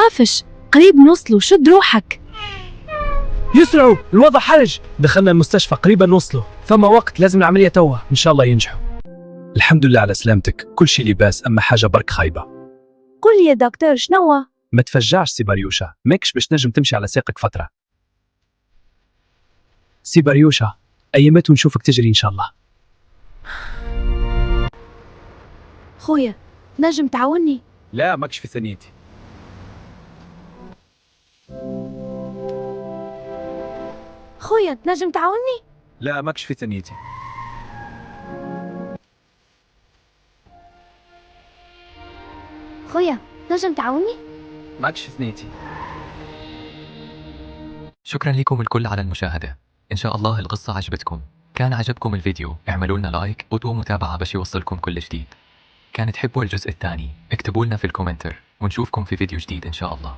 تخافش، قريب نوصلوا، شد روحك. يسرعوا، الوضع حرج. دخلنا المستشفى، قريبا نوصله، فما وقت، لازم العملية توه، إن شاء الله ينجحوا. الحمد لله على سلامتك، كل شي لباس، أما حاجة برك خايبة. قل يا دكتور شنو؟ ما تفجعش سي بريوشا، ماكش باش نجم تمشي على ساقك فترة. سي بريوشا، أيامات ونشوفك تجري إن شاء الله. خويا نجم تعاوني؟ لا ماكش في ثانيتي. خويا نجم تعاوني؟ لا ماكش في ثانيتي. خويا نجم تعاوني؟ ماكش في ثانيتي. شكرا لكم الكل على المشاهدة. إن شاء الله القصة عجبتكم. كان عجبكم الفيديو اعملوا لنا لايك ومتابعة باش يوصلكم كل جديد. كان تحبوا الجزء الثاني اكتبوا لنا في الكومنتر ونشوفكم في فيديو جديد إن شاء الله.